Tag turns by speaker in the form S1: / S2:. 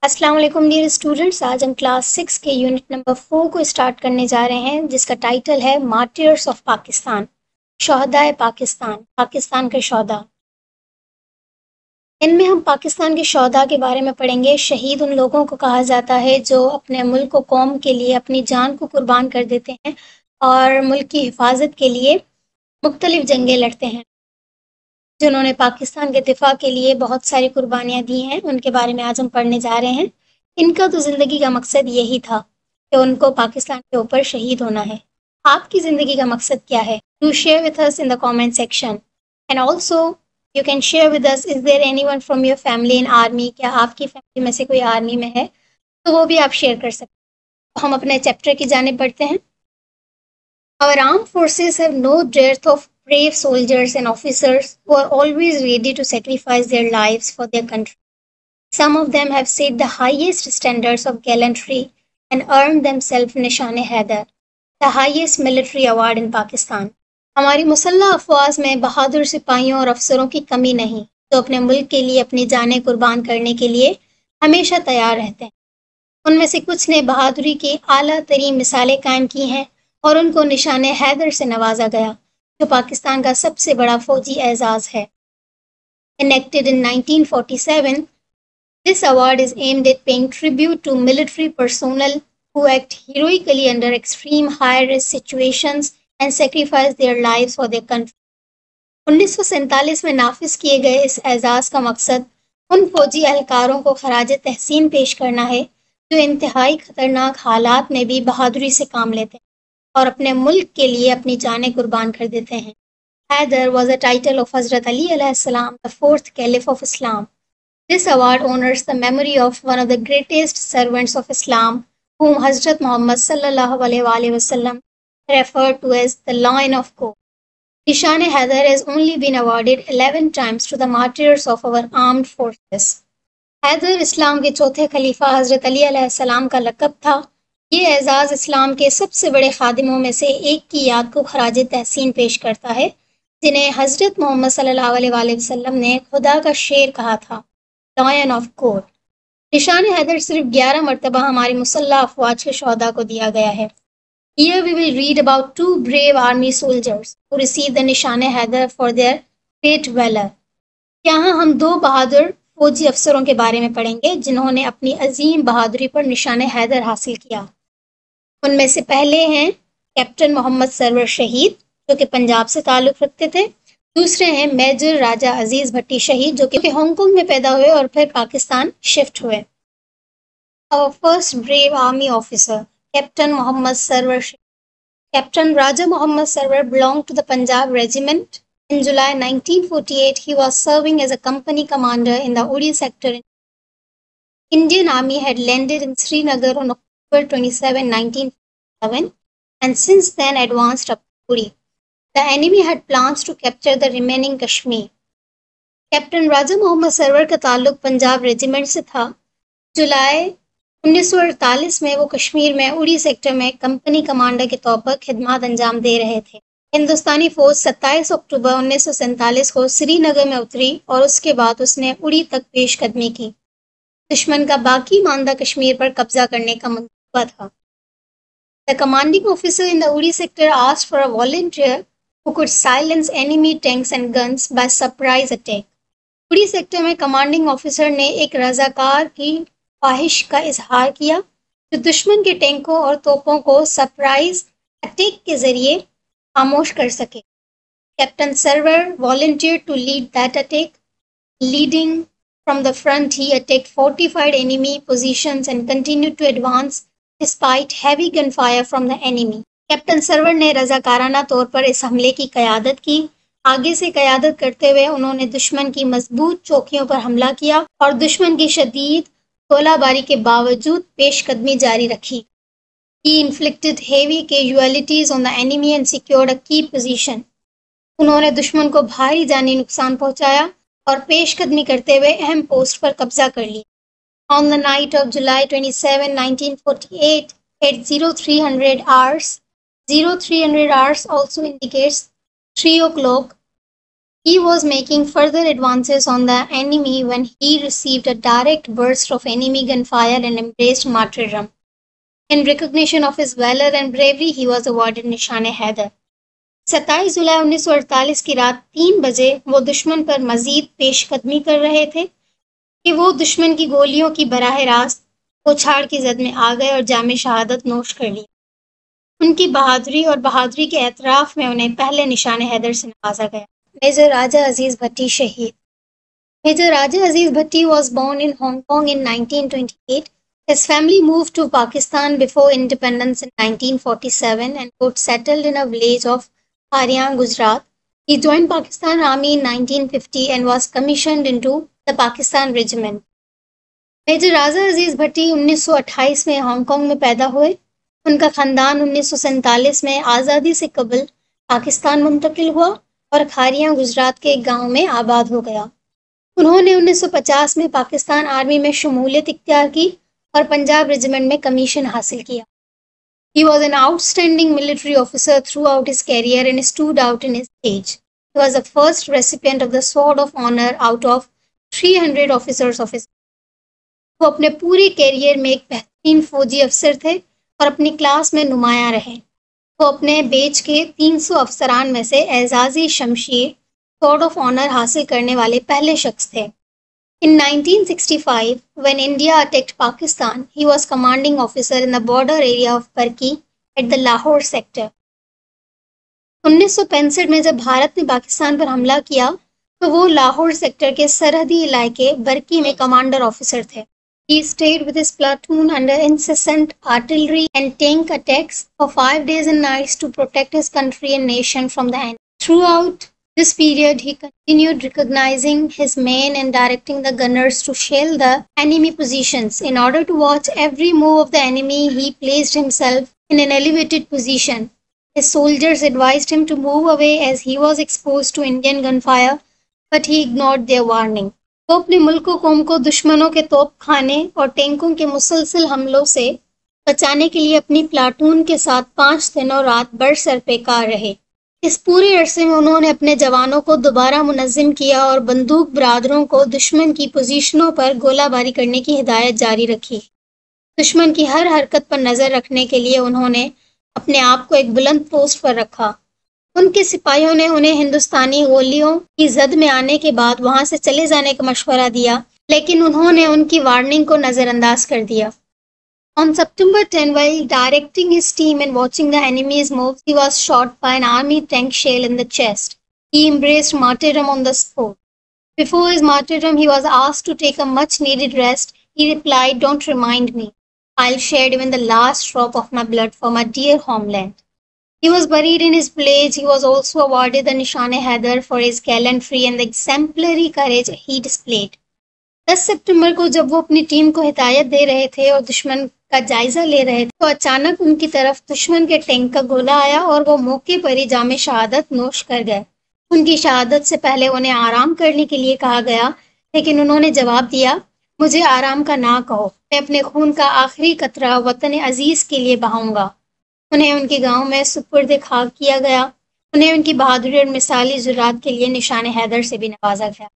S1: अस्सलाम वालेकुम dear students. आज हम क्लास 6 के यूनिट नंबर 4 को स्टार्ट करने जा रहे हैं, जिसका टाइटल है मार्टियर्स ऑफ पाकिस्तान। शोहदाए पाकिस्तान, पाकिस्तान के शोहदा। इनमें हम पाकिस्तान के शोहदा के बारे में पढ़ेंगे। शहीद उन लोगों को कहा जाता है जो अपने मुल्क को, कौम के लिए अपनी जान को कुर्बान कर देते हैं और मुल्क की हिफाजत के लिए मुख्तलिफ जंगें लड़ते हैं। जिन्होंने पाकिस्तान के दिफा के लिए बहुत सारी कुर्बानियाँ दी हैं, उनके बारे में आज हम पढ़ने जा रहे हैं। इनका तो ज़िंदगी का मकसद यही था कि उनको पाकिस्तान के ऊपर शहीद होना है। आपकी ज़िंदगी का मकसद क्या है? Do share with us in the comment section and also you can share with us, is there anyone from your family in army? क्या आपकी फैमिली में से कोई आर्मी में है तो वो भी आप शेयर कर सकते हैं। हम अपने चैप्टर की जानिब बढ़ते हैं। Our armed forces have no dearth of brave soldiers and officers who are always ready to sacrifice their lives for their country. Some of them have set the highest standards of gallantry and earned themselves Nishan-e-Haidar, the highest military award in Pakistan. हमारी मुसल्लह अफवाज में बहादुर सिपाहियों और अफसरों की कमी नहीं, जो अपने मुल्क के लिए अपनी जानें कुर्बान करने के लिए हमेशा तैयार रहते हैं। उनमें से कुछ ने बहादुरी की आला तरीन मिसालें कायम की हैं और उनको निशान-ए-हैदर से नवाजा गया, जो पाकिस्तान का सबसे बड़ा फौजी एजाज़ है। Enacted in 1947, this award is aimed at paying tribute to military personnel who act heroically under extreme high-risk situations and sacrifice their lives for their country. 1947 में नाफिज किए गए इस एजाज़ का मकसद उन फौजी एहलकारों को खराज तहसीन पेश करना है जो इंतहाई खतरनाक हालात में भी बहादुरी से काम लेते हैं और अपने मुल्क के लिए अपनी जानें कुर्बान कर देते हैं। Haider was a title of Hazrat Ali alayhi salam, the fourth caliph of Islam. This award honors the memory of one of the greatest servants of Islam, whom Hazrat Muhammad sallallahu alaihi wasallam referred to as the Lion of Coke. Nishan-e-Haidar has only been awarded 11 times to the martyrs of our armed forces. Haider इस्लाम के चौथे खलीफा हज़रत अली अलैहिस्सलाम का लक़ब था। ये एजाज़ इस्लाम के सबसे बड़े खादिमों में से एक की याद को खराज तहसीन पेश करता है, जिन्हें हज़रत मोहम्मद सल्लल्लाहु अलैहि वसल्लम ने खुदा का शेर कहा था, लायन ऑफ कोर। निशान हैदर सिर्फ 11 मरतबा हमारी मुसल्लह अफवाज के शोहदा को दिया गया है। Here we will read about two brave army soldiers who received the निशान Haider for their great valor. यहाँ हम दो बहादुर फौजी अफसरों के बारे में पढ़ेंगे जिन्होंने अपनी अजीम बहादुरी पर निशान हैदर हासिल किया। उनमें से पहले हैं कैप्टन मोहम्मद सरवर शहीद, जो कि पंजाब से ताल्लुक़ रखते थे। दूसरे हैं मेजर राजा अजीज़ भट्टी शहीद, जो कि हांगकांग में पैदा हुए और फिर पाकिस्तान शिफ्ट हुए। Our first brave army officer, Captain Mohammad Sarwar. Captain Raja Mohammad Sarwar belonged to the Punjab regiment. In July 1948, he was serving as a company commander in the Uri sector. Indian Army had landed in Srinagar on October 27, 1947, and since then advanced up to Uri. The enemy had plans to capture the remaining Kashmir. Captain Raja Mohammad Sarwar का ताल्लुक Punjab regiment से था। जुलाई 1948 में वो कश्मीर में उड़ी sector में company commander के तौर पर खिदमत अंजाम दे रहे थे। हिंदुस्तानी फौज 27 अक्टूबर 1947 को श्रीनगर में उतरी और उसके बाद उसने उड़ी तक पेशकदमी की। दुश्मन का बाकी मानदा कश्मीर पर कब्जा करने का मंसूबा था। The commanding officer in the Uri sector asked for a volunteer who could silence enemy tanks and guns by surprise attack. उड़ी सेक्टर में कमांडिंग ऑफिसर ने एक रजाकार की ख्वाहिश का इजहार किया जो दुश्मन के टैंकों और तोपों को सरप्राइज अटैक के जरिए खामोश कर सके। Captain server volunteered to lead that attack. Leading from the front, he attacked fortified enemy positions and continued to advance despite heavy gunfire from the enemy. Captain server ने रजाकाराना तौर पर इस हमले की क़यादत की। आगे से क़यादत करते हुए उन्होंने दुश्मन की मजबूत चौकियों पर हमला किया और दुश्मन की शदीद गोलाबारी के बावजूद पेशकदमी जारी रखी। He inflicted heavy casualties on the enemy and secured a key position. उन्होंने दुश्मन को भारी जानी नुकसान पहुंचाया और पेशकदमी करते हुए अहम पोस्ट पर कब्जा कर लिया। On the night of July 27, 1948, at 0300 hours also indicates 3 o'clock, He was making further advances on the enemy when he received a direct burst of enemy gunfire and embraced martyrdom. In recognition of his valor and bravery, he was awarded निशान-ए-हैदर। 27 जुलाई 1948 की रात 3 बजे वो दुश्मन पर मजीद पेशकदमी कर रहे थे कि वो दुश्मन की गोलियों की बराह रास्त उछाड़ की जद में आ गए और जामे शहादत नोश कर ली। उनकी बहादुरी और बहादुरी के एतराफ़ में उन्हें पहले निशान-ए-हैदर से नवाजा गया। मेजर राजा अजीज भट्टी शहीद। Major Raja Aziz Bhatti was born in Hong Kong in 1928. His family moved to Pakistan before independence in 1947 and got settled in a village of Harian, Gujarat. He joined Pakistan Army in 1950 and was commissioned into the Pakistan Regiment. Major Raja Aziz Bhatti 1928 में Hong Kong में पैदा हुए। उनका ख़ानदान 1947 में आज़ादी से कबल पाकिस्तान मुंतकिल हुआ और खारियां गुजरात के एक गांव में आबाद हो गया। उन्होंने 1950 में पाकिस्तान आर्मी में शमूलियत इख्तियार की और पंजाब रेजिमेंट में कमीशन हासिल किया। He was an outstanding military officer throughout his career and stood out in his age. He was the first recipient of the Sword of Honor out of 300 officers of his. वो अपने पूरे career में एक बेहतरीन फौजी अफसर थे और अपनी क्लास में नुमायां रहे। वो अपने बेच के 300 अफसरान में से एजाज़ी शमशीर स्वॉर्ड ऑफ ऑनर हासिल करने वाले पहले शख्स थे। In 1965, when India attacked Pakistan, he was commanding officer in the border area of Barki at the Lahore sector. 1965 में जब भारत ने पाकिस्तान पर हमला किया तो वो लाहौर सेक्टर के सरहदी इलाके बरकी में कमांडर ऑफिसर थे। He stayed with his platoon under incessant artillery and tank attacks for 5 days and nights to protect his country and nation from the enemy. Throughout this period, he continued recognizing his men and directing the gunners to shell the enemy positions. In order to watch every move of the enemy, he placed himself in an elevated position. His soldiers advised him to move away as he was exposed to Indian gunfire, but he ignored their warning. वो अपने मुल्क कौम को दुश्मनों के तोप खाने और टैंकों के मुसलसल हमलों से बचाने के लिए अपनी प्लाटून के साथ 5 दिनों रात बरसर पेकार रहे। इस पूरे अरसे में उन्होंने अपने जवानों को दोबारा मुनज़्ज़म किया और बंदूक बरादरों को दुश्मन की पोजीशनों पर गोलाबारी करने की हिदायत जारी रखी। दुश्मन की हर हरकत पर नज़र रखने के लिए उन्होंने अपने आप को एक बुलंद पोस्ट पर रखा। उनके सिपाहियों ने उन्हें हिंदुस्तानी गोलियों की जद में आने के बाद वहां से चले जाने का मशवरा दिया, लेकिन उन्होंने उनकी वार्निंग को नज़रअंदाज कर दिया। On September 10, while directing his team and watching the enemy's moves, he was shot by an army tank shell in the chest. He embraced martyrdom on the spot. Before his martyrdom, he was asked to take a much-needed rest. He replied, "Don't remind me. I'll shed even the last drop of my blood for my dear homeland." He was buried in his village. He was also awarded the Nishan-e-Haidar for his gallantry and the exemplary courage he displayed. 10 सितंबर को जब वो अपनी team को हिदायत दे रहे थे और दुश्मन का जायजा ले रहे थे तो अचानक उनकी तरफ दुश्मन के टैंक का गोला आया और वो मौके पर ही जामे शहादत नोश कर गए। उनकी शहादत से पहले उन्हें आराम करने के लिए कहा गया, लेकिन उन्होंने जवाब दिया, मुझे आराम का ना कहो, मैं अपने खून का आखिरी कतरा वतन अजीज के लिए बहाऊंगा। उन्हें उनके गांव में सुपुर्द खाक किया गया। उन्हें उनकी बहादुरी और मिसाली जुरात के लिए निशान-ए-हैदर से भी नवाजा गया।